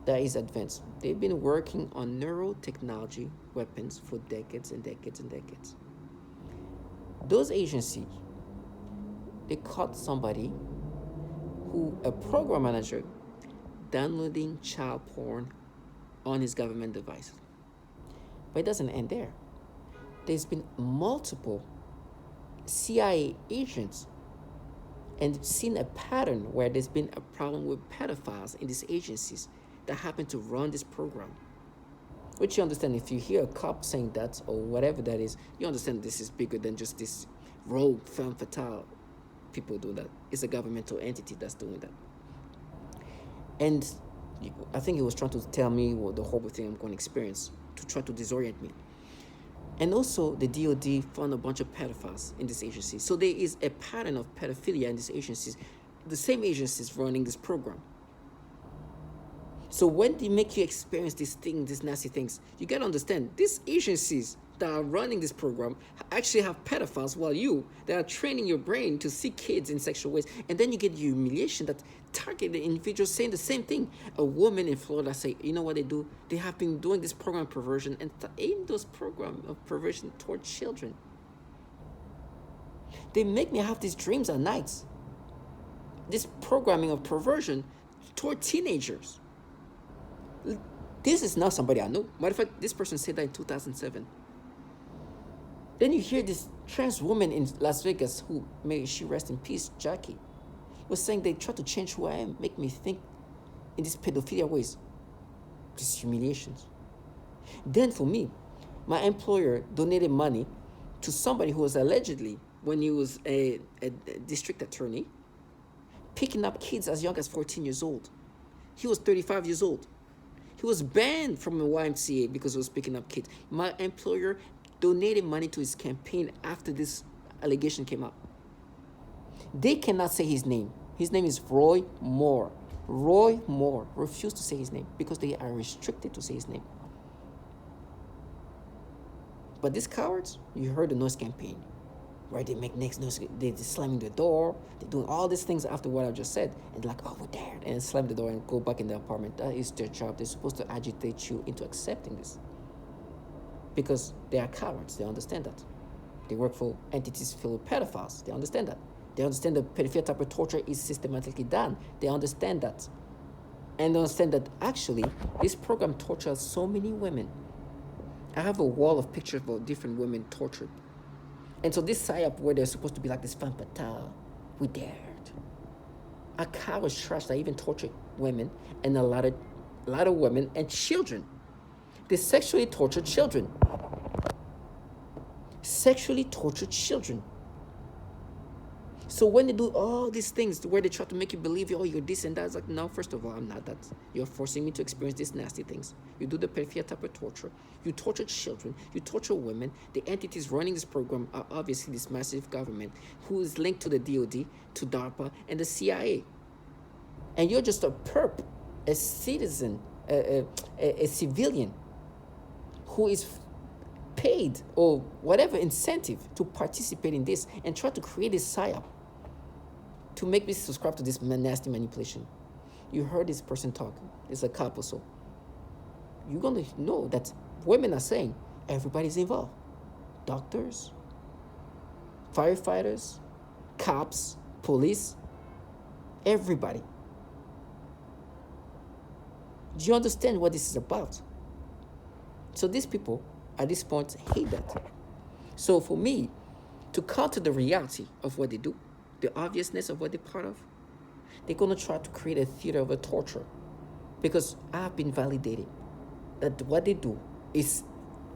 that is advanced. They've been working on neurotechnology weapons for decades and decades and decades. Those agencies, they caught somebody who, a program manager, downloading child porn on his government device. But it doesn't end there. There's been multiple CIA agents and seen a pattern where there's been a problem with pedophiles in these agencies that happen to run this program. Which you understand, if you hear a cop saying that or whatever that is, you understand this is bigger than just this rogue femme fatale people doing that. It's a governmental entity that's doing that. And I think he was trying to tell me what the horrible thing I'm going to experience to try to disorient me. And also, the DOD found a bunch of pedophiles in this agency. So there is a pattern of pedophilia in these agencies, the same agencies running this program. So when they make you experience these things, these nasty things, you got to understand, these agencies that are running this program actually have pedophiles while they are training your brain to see kids in sexual ways. And then you get humiliation that target the individuals saying the same thing. A woman in Florida say, you know what they do? They have been doing this program of perversion and aim those program of perversion toward children. They make me have these dreams at nights. This programming of perversion toward teenagers. This is not somebody I know. Matter of fact, this person said that in 2007. Then you hear this trans woman in Las Vegas, who, may she rest in peace, Jackie, was saying they try to change who I am, make me think in these pedophilia ways, these humiliations. Then for me, my employer donated money to somebody who was allegedly, when he was a district attorney, picking up kids as young as 14 years old. He was 35 years old. He was banned from the YMCA because he was picking up kids. My employer donated money to his campaign after this allegation came up. They cannot say his name. His name is Roy Moore. Roy Moore refused to say his name because they are restricted to say his name. But these cowards, you heard the noise campaign, right? They make next noise, they're slamming the door, they're doing all these things after what I just said, and like, oh, we're there, and slam the door and go back in the apartment. That is their job. They're supposed to agitate you into accepting this. Because they are cowards, they understand that. They work for entities filled with pedophiles, they understand that. They understand that pedophilia type of torture is systematically done. They understand that. And they understand that actually, this program tortures so many women. I have a wall of pictures of different women tortured. And so this psyop where they're supposed to be like this femme fatale, we dared. A coward's trash that even tortured women and a lot of women and children. They sexually tortured children. Sexually tortured children. So when they do all these things where they try to make you believe, oh, you're this and that, it's like, no, first of all, I'm not that. You're forcing me to experience these nasty things. You do the pedophilia type of torture. You torture children. You torture women. The entities running this program are obviously this massive government who is linked to the DOD, to DARPA, and the CIA. And you're just a perp, a citizen, a civilian who is paid or whatever incentive to participate in this and try to create a psyop. to make me subscribe to this nasty manipulation. You heard this person talk. It's a cop or so. You're going to know that women are saying everybody's involved. Doctors, firefighters, cops, police, everybody. Do you understand what this is about? So these people, at this point, hate that. So for me, to counter the reality of what they do, the obviousness of what they're part of, they're going to try to create a theater of a torture. Because I've been validated that what they do is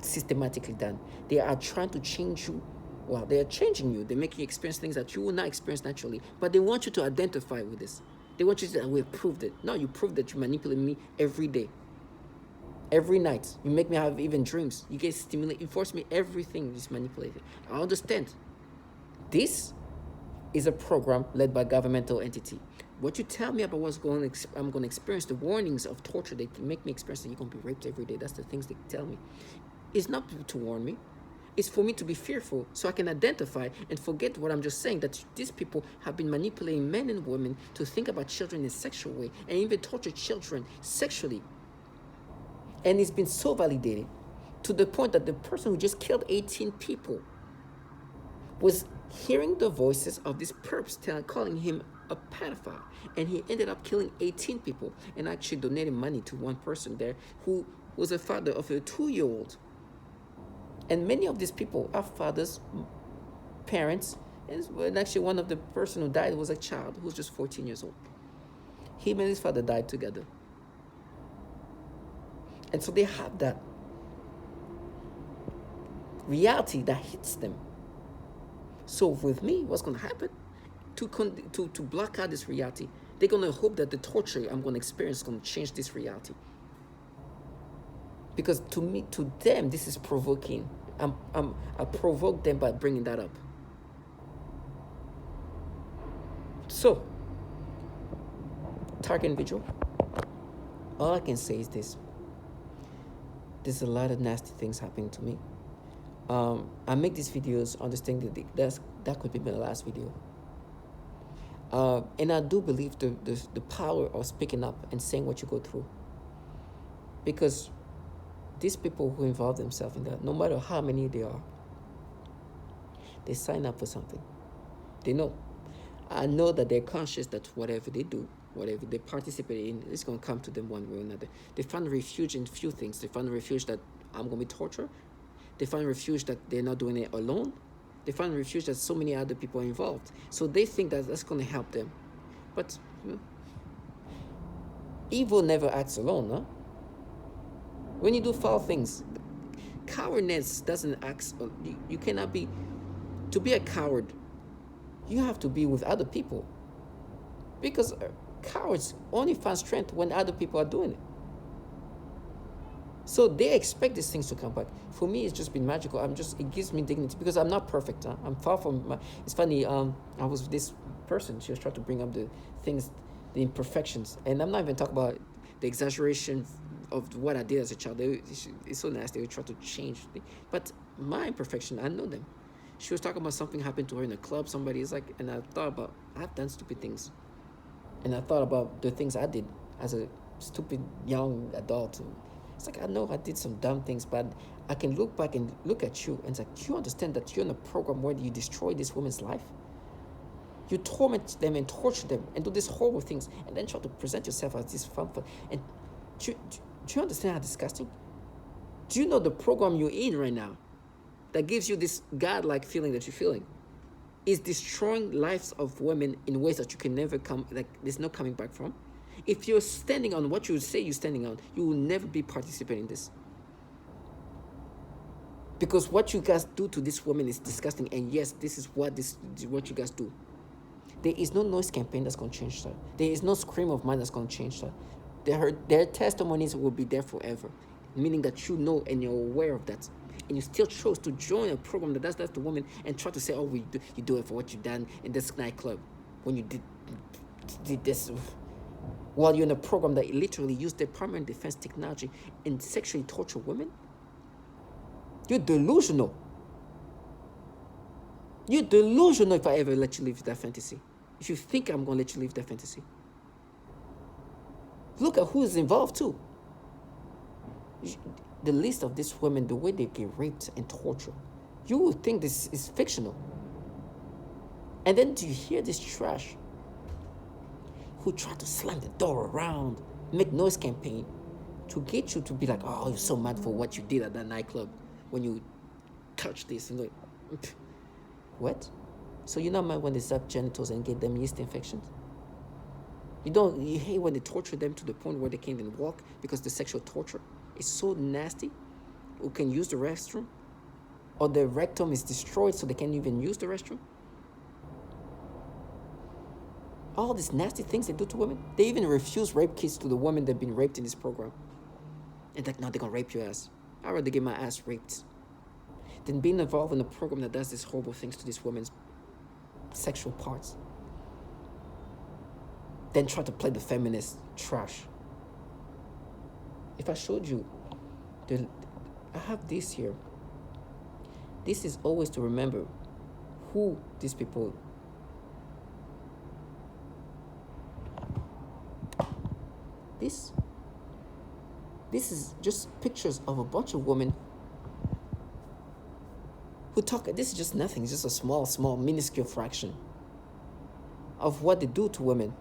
systematically done. They are trying to change you. Well, they are changing you. They make you experience things that you will not experience naturally. But they want you to identify with this. They want you to say, we have proved it. No, you proved that you manipulate me every day. Every night. You make me have even dreams. You get stimulated. You force me. Everything is manipulated. I understand. This is a program led by a governmental entity. What you tell me about what's going on, I'm going to experience, the warnings of torture they make me experience that you're going to be raped every day. That's the things they tell me. It's not to warn me. It's for me to be fearful so I can identify and forget what I'm just saying, that these people have been manipulating men and women to think about children in a sexual way and even torture children sexually. And it's been so validated to the point that the person who just killed 18 people was hearing the voices of these perps calling him a pedophile. And he ended up killing 18 people and actually donating money to one person there who was a father of a 2-year-old. And many of these people are fathers, parents, and actually one of the person who died was a child who was just 14 years old. Him and his father died together. And so they have that reality that hits them. So with me, what's going to happen? To block out this reality, they're going to hope that the torture I'm going to experience is going to change this reality. Because to them, this is provoking. I provoke them by bringing that up. So, target individual. All I can say is this. There's a lot of nasty things happening to me. I make these videos understanding that could be my last video. And I do believe the power of speaking up and saying what you go through. Because these people who involve themselves in that, no matter how many they are, they sign up for something. They know. I know that they're conscious that whatever they do, whatever they participate in, it's going to come to them one way or another. They find refuge in few things. They find refuge that I'm going to be tortured. They find refuge that they're not doing it alone. They find refuge that so many other people are involved. So they think that that's going to help them. But evil never acts alone, huh? When you do foul things, cowardness doesn't act. You cannot be. To be a coward, you have to be with other people. Because cowards only find strength when other people are doing it. So they expect these things to come back. For me, it's just been magical. It gives me dignity because I'm not perfect. Huh? I'm far from it's funny. I was with this person. She was trying to bring up the things, the imperfections. And I'm not even talking about the exaggeration of what I did as a child. It's so nasty. They try to change. But my imperfection, I know them. She was talking about something happened to her in a club. Somebody is like, and I thought about, I've done stupid things. And I thought about the things I did as a stupid young adult. It's like, I know I did some dumb things, but I can look back and look at you and it's like, do you understand that you're in a program where you destroy this woman's life? You torment them and torture them and do these horrible things and then try to present yourself as this fun. And do you understand how disgusting? Do you know the program you're in right now that gives you this godlike feeling that you're feeling is destroying lives of women in ways that you can never there's no coming back from? If you're standing on what you say you're standing on, you will never be participating in this. Because what you guys do to this woman is disgusting. And yes, this is what you guys do. There is no noise campaign that's going to change that. There is no scream of mine that's going to change that. Their testimonies will be there forever. Meaning that you know and you're aware of that. And you still chose to join a program that does that to women and try to say, oh, you do it for what you done in this nightclub. When you did this. While you're in a program that literally used their permanent defense technology and sexually torture women? You're delusional. You're delusional if I ever let you live that fantasy. If you think I'm going to let you live that fantasy, look at who's involved too. The list of these women, the way they get raped and tortured, you would think this is fictional. And then do you hear this trash who try to slam the door around, make noise campaign to get you to be like, oh, you're so mad for what you did at that nightclub when you touched this. And like, what? So you're not mad when they suck genitals and get them yeast infections? You hate when they torture them to the point where they can't even walk because the sexual torture is so nasty. Who can use the restroom? Or the rectum is destroyed so they can't even use the restroom? All these nasty things they do to women. They even refuse rape kits to the women that have been raped in this program. And like, no, they're gonna rape your ass. I'd rather get my ass raped than being involved in a program that does these horrible things to these women's sexual parts. Then try to play the feminist trash. If I showed you, I have this here. This is always to remember who these people. This is just pictures of a bunch of women who talk. This is just nothing. It's just a small, minuscule fraction of what they do to women.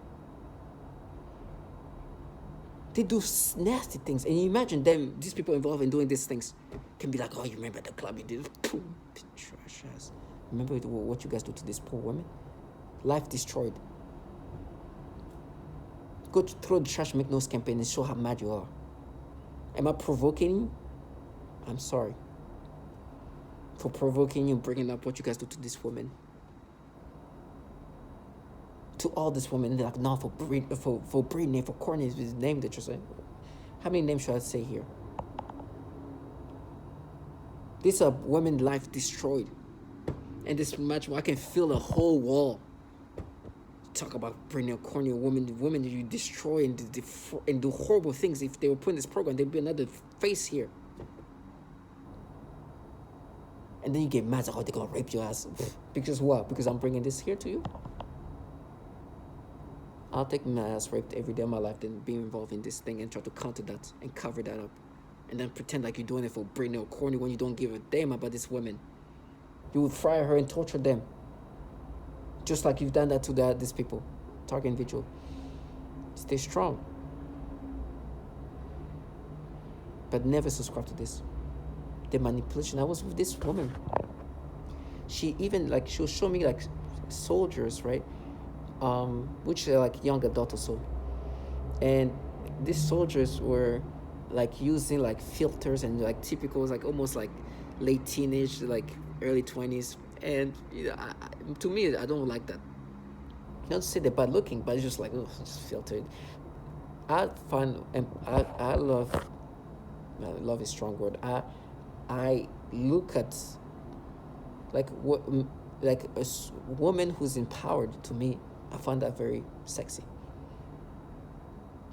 They do nasty things. And you imagine them, these people involved in doing these things, can be like, oh, you remember the club you did? Trash ass. Remember what you guys do to these poor women? Life destroyed. Go to throw the trash make noise campaign and show how mad you are. Am I provoking you? I'm sorry for provoking you, bringing up what you guys do to this woman. To all these women, they're like, no, for Britney, for Courtney is his name that you're saying. How many names should I say here? These are women life destroyed. And this much more, I can feel the whole wall. Talk about Britney or Courtney, women that you destroy and do horrible things. If they were put in this program, there'd be another face here. And then you get mad, like, oh, they're gonna rape your ass. Because what? Because I'm bringing this here to you? I'll take my ass raped every day of my life than being involved in this thing and try to counter that and cover that up. And then pretend like you're doing it for Britney or Courtney when you don't give a damn about this woman. You would fry her and torture them. Just like you've done that to these people. Target individual. Stay strong. But never subscribe to this. The manipulation. I was with this woman. She will show me like soldiers, right? Which are like young adults or so. And these soldiers were like using like filters and like typical, like almost like late teenage, like early 20s. And to me, I don't like that. Not to say they're bad looking, but it's just like, oh, it's filtered. I find, and I love is a strong word. I look at like a woman who's empowered. To me, I find that very sexy.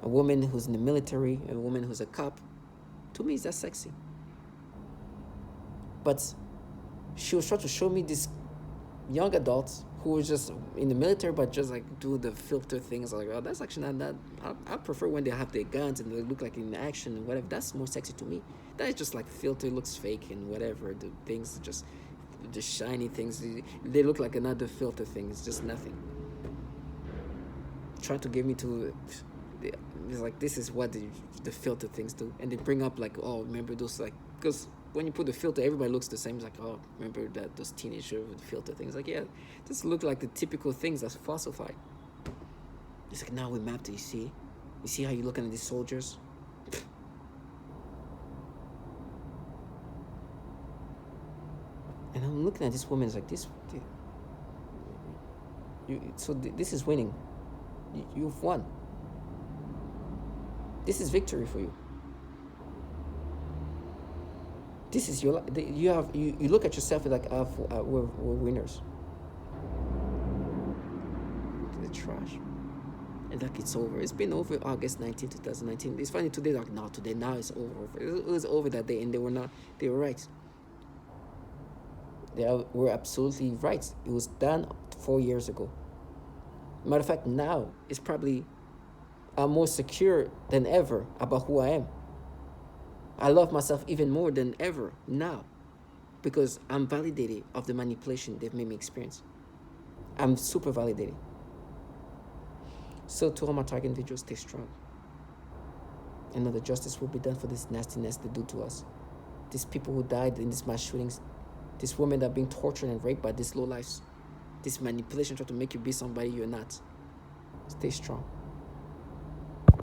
A woman who's in the military, a woman who's a cop, to me, is that sexy. But she was trying to show me these young adults who were just in the military, but just like do the filter things. Like, oh, that's actually not that. I prefer when they have their guns and they look like in action and whatever. That's more sexy to me. That is just like filter, looks fake and whatever. The things just, the shiny things, they look like another filter thing. It's just nothing. Trying to get me to, it's like, this is what the filter things do. And they bring up like, oh, remember those, like, because when you put the filter, everybody looks the same. It's like, oh, remember that those teenagers with the filter things? Like, yeah, this look like the typical things that's falsified. It's like, now we mapped it, you see? You see how you're looking at these soldiers? And I'm looking at this woman, it's like, this is winning. You've won. This is victory for you. This is your life. You look at yourself like, we're winners. The trash. And like, it's over. It's been over August 19, 2019. It's funny today, like, no, today, now it's over. It was over that day, and they were right. They were absolutely right. It was done 4 years ago. Matter of fact, now it's probably I'm more secure than ever about who I am. I love myself even more than ever now because I'm validated of the manipulation they've made me experience. I'm super validated. So to all my target individuals, stay strong. And know that justice will be done for this nastiness they do to us. These people who died in these mass shootings, these women that are being tortured and raped by these low lives, this manipulation trying to make you be somebody you're not. Stay strong.